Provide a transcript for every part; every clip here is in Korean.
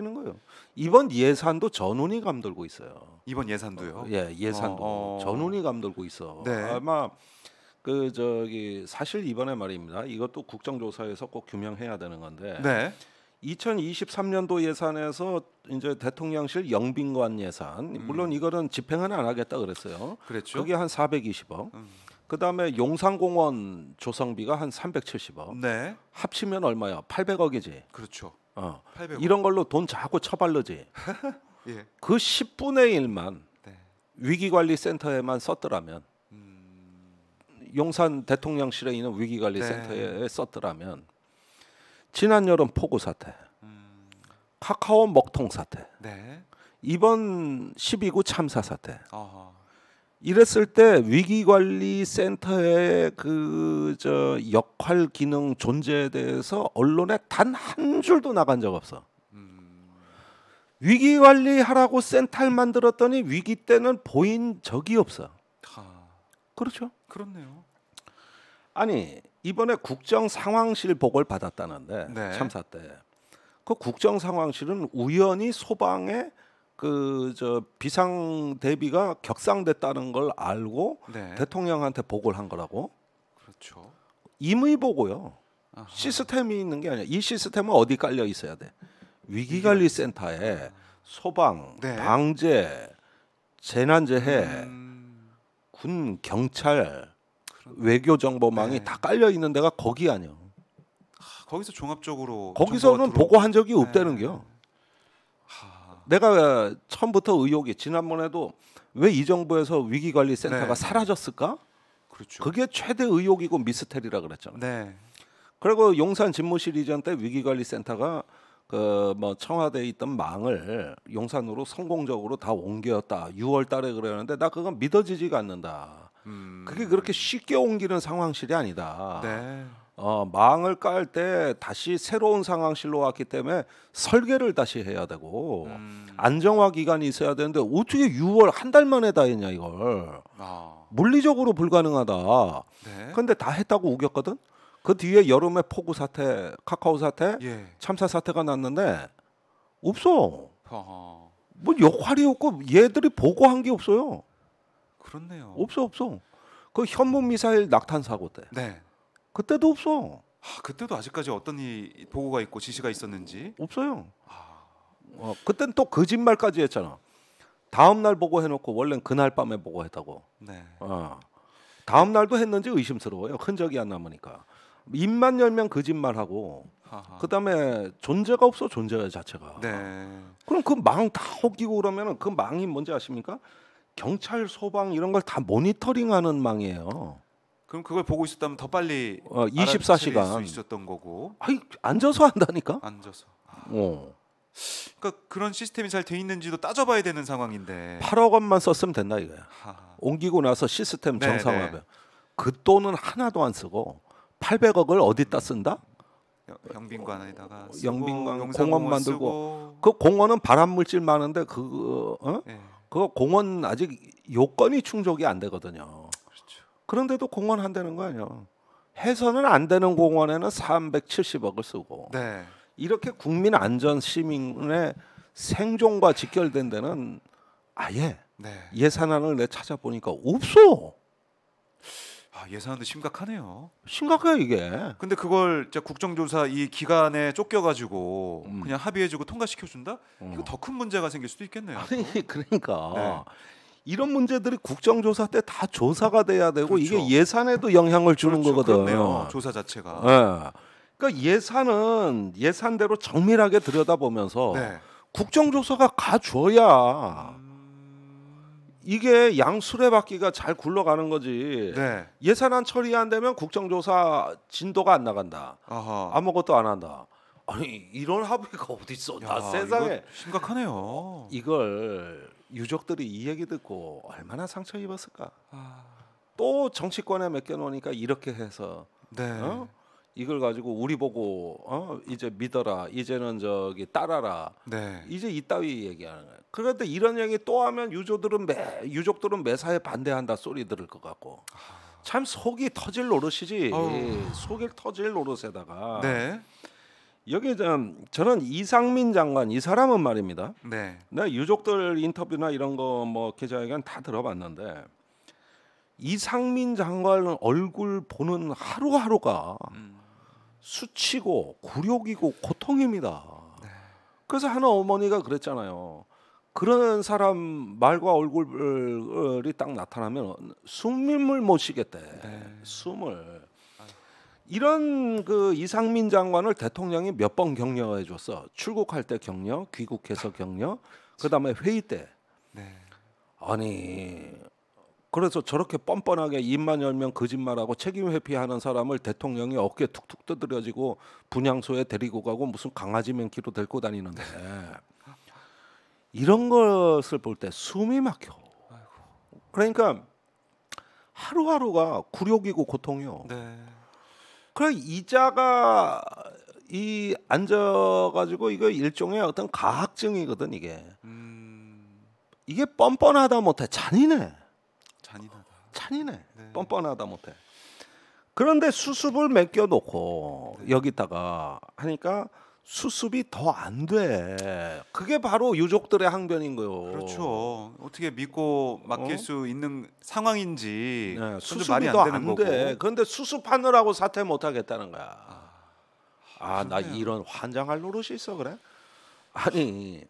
버리는 거예요. 이번 예산도 전운이 감돌고 있어요. 이번 예산도요? 예, 예산도 전운이 감돌고 있어. 네. 아마 그 저기 사실 이번에 말입니다. 이것도 국정조사에서 꼭 규명해야 되는 건데. 네. 2023년도 예산에서 이제 대통령실 영빈관 예산, 물론 이거는 집행은 안 하겠다 그랬어요. 그랬죠. 그게 한 420억. 그다음에 용산공원 조성비가 한 370억. 네. 합치면 얼마야? 800억이지. 그렇죠. 800억. 이런 걸로 돈 자꾸 처발르지. 예. 그 10분의 1만 네. 위기관리센터에만 썼더라면, 용산 대통령실에 있는 네. 위기관리센터에 썼더라면 지난 여름 폭우 사태, 카카오 먹통 사태, 네. 이번 12구 참사 사태, 아하. 이랬을 때 위기관리센터의 그 저 역할 기능 존재에 대해서 언론에 단 한 줄도 나간 적 없어. 위기관리하라고 센터를 만들었더니 위기 때는 보인 적이 없어. 그렇죠? 그렇네요. 아니 이번에 국정 상황실 보고를 받았다는데 네. 참사 때 그 국정 상황실은 우연히 소방에 그 저 비상 대비가 격상됐다는 걸 알고 네. 대통령한테 보고를 한 거라고. 그렇죠. 임의 보고요. 아하. 시스템이 있는 게 아니야. 이 시스템은 어디 깔려 있어야 돼? 위기관리센터에 소방, 네. 방재, 재난재해, 군, 경찰, 외교정보망이 네. 다 깔려 있는 데가 거기 아니야. 거기서 종합적으로 거기서는 보고한 적이 네. 없다는겨. 내가 처음부터 의혹이 지난번에도 왜 이 정부에서 위기관리센터가 네. 사라졌을까? 그렇죠. 그게 최대 의혹이고 미스테리라 그랬잖아. 네. 그리고 용산 집무실 이전 때 위기관리센터가 그 뭐 청와대에 있던 망을 용산으로 성공적으로 다 옮겼다. 6월 달에 그러는데 나 그건 믿어지지가 않는다. 그게 그렇게 쉽게 옮기는 상황실이 아니다. 네. 망을 깔 때 다시 새로운 상황실로 왔기 때문에 설계를 다시 해야 되고 안정화 기간이 있어야 되는데 어떻게 6월 한 달 만에 다 했냐 이걸. 물리적으로 불가능하다. 네. 근데 다 했다고 우겼거든. 그 뒤에 여름에 폭우 사태, 카카오 사태, 예. 참사 사태가 났는데 없어. 아하. 뭐 역할이 없고 얘들이 보고한 게 없어요. 그렇네요. 없어. 그 현무 미사일 낙탄 사고 때 네. 그때도 없어. 그때도 아직까지 어떤 보고가 있고 지시가 있었는지 없어요. 그땐 또 거짓말까지 했잖아. 다음 날 보고 해놓고 원래는 그날 밤에 보고 했다고. 네. 다음 날도 했는지 의심스러워요. 흔적이 안 남으니까. 입만 열면 거짓말하고. 그다음에 존재가 없어 존재 자체가. 네. 그럼 그 망 다 헛기고 그러면은 그 망이 뭔지 아십니까? 경찰, 소방 이런 걸 다 모니터링하는 망이에요. 그럼 그걸 보고 있었다면 더 빨리 24시간 알아차릴 수 있었던 거고. 아니 앉아서 한다니까. 앉아서. 그러니까 그런 시스템이 잘 돼 있는지도 따져봐야 되는 상황인데. 8억 원만 썼으면 된다 이거야. 옮기고 나서 시스템 네, 정상화하면 네. 그 돈은 하나도 안 쓰고 800억을 어디다 쓴다? 영빈관에다가 쓰고, 영빈관 용산공원 공원 만들고 쓰고. 그 공원은 발암 물질 많은데 그거 네. 그거 공원 아직 요건이 충족이 안 되거든요. 그렇죠. 그런데도 공원 한다는 거 아니야. 해서는 안 되는 공원에는 370억을 쓰고 네. 이렇게 국민 안전 시민의 생존과 직결된 데는 아예 네. 예산안을 내 찾아보니까 없어. 예산도 심각하네요. 심각해 이게. 근데 그걸 진짜 국정조사 이 기간에 쫓겨가지고 그냥 합의해주고 통과시켜준다? 이거 더 큰 문제가 생길 수도 있겠네요. 아니 그러니까 네. 이런 문제들이 국정조사 때 다 조사가 돼야 되고 그렇죠. 이게 예산에도 영향을 주는 그렇죠. 거거든. 그렇네요. 조사 자체가. 예. 그러니까 예산은 예산대로 정밀하게 들여다보면서 네. 국정조사가 가줘야 이게 양수레바퀴가 잘 굴러가는 거지. 네. 예산안 처리 안 되면 국정조사 진도가 안 나간다. 아하. 아무것도 안 한다. 아니 이런 합의가 어디 있어? 나 세상에 이거 심각하네요. 이걸 유족들이 이 얘기 듣고 얼마나 상처 입었을까? 또 정치권에 맡겨놓으니까 이렇게 해서 네. 이걸 가지고 우리 보고 이제 믿어라. 이제는 저기 따라라. 네. 이제 이따위 얘기하는 거예요. 그런데 이런 얘기 또 하면 유족들은 매사에 반대한다 소리 들을 것 같고 참 속이 터질 노릇이지. 속이 터질 노릇에다가 네. 여기 저는 이상민 장관 이 사람은 말입니다. 네. 내가 유족들 인터뷰나 이런 거 뭐 기자회견 다 들어봤는데 이상민 장관 얼굴 보는 하루하루가 수치고 굴욕이고 고통입니다. 그래서 하나 어머니가 그랬잖아요. 그런 사람 말과 얼굴이 딱 나타나면 숨을 못 쉬겠대. 숨을. 이런 그 이상민 장관을 대통령이 몇 번 격려해 줬어. 출국할 때 격려, 귀국해서 격려, 그다음에 회의 때. 네. 아니 그래서 저렇게 뻔뻔하게 입만 열면 거짓말하고 책임 회피하는 사람을 대통령이 어깨 툭툭 두드려지고 분향소에 데리고 가고 무슨 강아지 맹키로 데리고 다니는데 이런 것을 볼 때 숨이 막혀. 그러니까 하루하루가 굴욕이고 고통이요. 네. 그래 이자가 이 앉아가지고 이거 일종의 어떤 가학증이거든 이게. 이게 뻔뻔하다 못해 잔인해. 잔인해. 네. 뻔뻔하다 못해. 그런데 수습을 맡겨놓고 여기다가 하니까 수습이 더 안 돼. 그게 바로 유족들의 항변인 거요. 그렇죠. 어떻게 믿고 맡길 수 있는 상황인지 네, 그건 좀 수습이 말이 더 안 되는 안 거고. 돼. 그런데 수습하느라고 사퇴 못 하겠다는 거야. 나 그러네요. 이런 환장할 노릇이 있어 그래? 아니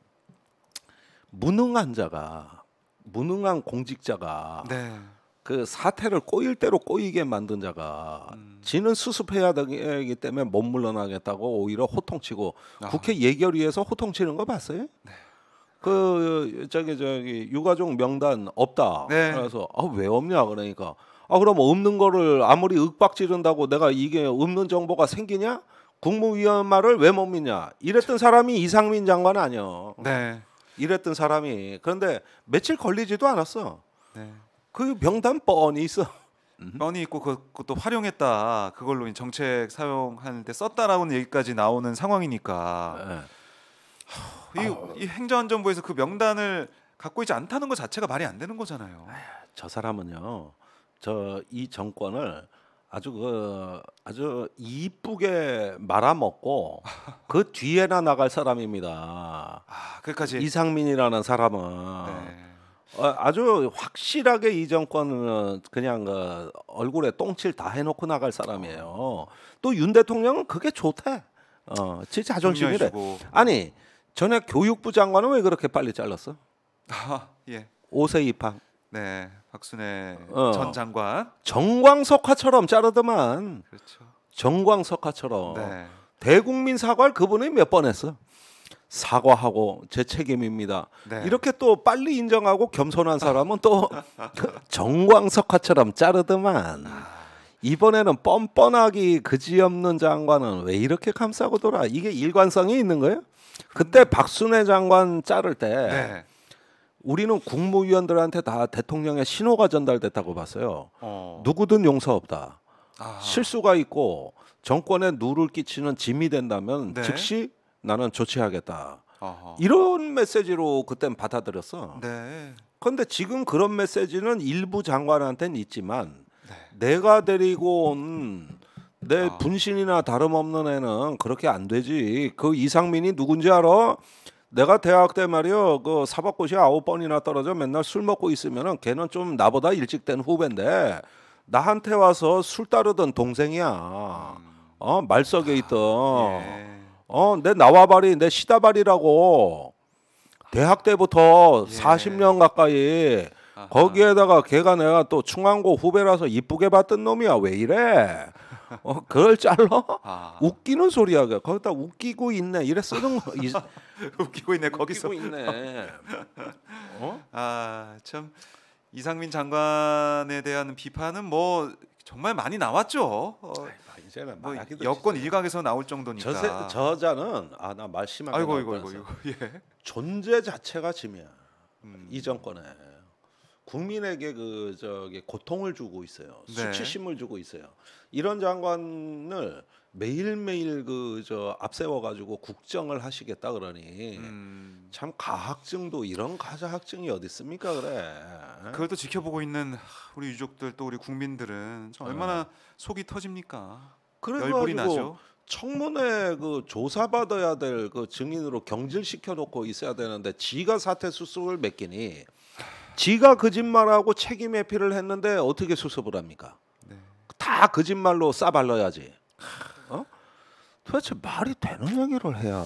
무능한 자가 무능한 공직자가 네. 그 사태를 꼬일 대로 꼬이게 만든 자가 지는 수습해야 되기 때문에 못 물러나겠다고 오히려 호통치고 국회 예결위에서 호통치는 거 봤어요? 그 저기 유가족 명단 없다. 네. 그래서 왜 없냐 그러니까 그럼 없는 거를 아무리 윽박지른다고 내가 이게 없는 정보가 생기냐? 국무위원 말을 왜 못 믿냐? 이랬던 사람이 이상민 장관 아니야. 네. 이랬던 사람이 그런데 며칠 걸리지도 않았어. 네. 그 명단 뻔히 있어. 뻔히 있고 그것도 활용했다. 그걸로 정책 사용할 때 썼다라는 얘기까지 나오는 상황이니까 이 행정안전부에서 그 명단을 갖고 있지 않다는 것 자체가 말이 안 되는 거잖아요. 저 사람은요. 이 정권을 아주 이쁘게 말아먹고 그 뒤에나 나갈 사람입니다. 그까지 이상민이라는 사람은 아주 확실하게 이 정권은 그냥 얼굴에 똥칠 다 해놓고 나갈 사람이에요. 또 윤 대통령은 그게 좋대. 진짜 자존심이래. 격려해주고. 아니 전에 교육부 장관은 왜 그렇게 빨리 잘랐어? 예. 5세 입학. 네. 박순애 전 장관. 정광석화처럼 자르더만. 그렇죠. 정광석화처럼. 네. 대국민 사과를 그분이 몇 번 했어. 사과하고 제 책임입니다. 네. 이렇게 또 빨리 인정하고 겸손한 사람은 또 정광석화처럼 자르더만. 이번에는 뻔뻔하기 그지없는 장관은 왜 이렇게 감싸고 돌아? 이게 일관성이 있는 거예요? 그때 박순애 장관 자를 때 네. 우리는 국무위원들한테 다 대통령의 신호가 전달됐다고 봤어요. 누구든 용서 없다. 실수가 있고 정권에 누를 끼치는 짐이 된다면 네. 즉시 나는 조치하겠다. 이런 메시지로 그땐 받아들였어. 네. 그런데 지금 그런 메시지는 일부 장관한테는 있지만 내가 데리고 온 내 분신이나 다름없는 애는 그렇게 안 되지. 그 이상민이 누군지 알아? 내가 대학 때 말이요 그 사법고시 9번이나 떨어져 맨날 술 먹고 있으면은 걔는 좀 나보다 일찍 된 후배인데 나한테 와서 술 따르던 동생이야. 말석에 있던. 내 나와바리 내 시다바리라고 대학 때부터 40년 가까이 거기에다가 걔가 내가 또 충안고 후배라서 이쁘게 봤던 놈이야. 왜 이래? 그걸 잘라? 웃기는 소리야. 거기다 웃기고 있네. 이래 쓰는 거. 웃기고 있네 거기서. 웃기고 있네. 참 이상민 장관에 대한 비판은 뭐 정말 많이 나왔죠. 이제는 뭐 말하기도 여권 진짜. 일각에서 나올 정도니까. 저자는 나 말 심하게 아이고 나올 이거 뻔했어. 예. 존재 자체가 짐이야. 이 정권에 국민에게 고통을 주고 있어요. 네. 수치심을 주고 있어요. 이런 장관을 매일매일 앞세워 가지고 국정을 하시겠다 그러니 참 가학증도 이런 가자학증이 어디 있습니까 그래. 그걸 또 지켜보고 있는 우리 유족들 또 우리 국민들은 참 얼마나 속이 터집니까? 열불이 나죠. 청문회 그 조사받아야 될 그 증인으로 경질시켜 놓고 있어야 되는데 지가 사퇴 수습을 맡기니 지가 거짓말하고 책임 회피를 했는데 어떻게 수습을 합니까? 네. 다 거짓말로 싸발라야지. 어? 도대체 말이 되는 얘기를 해야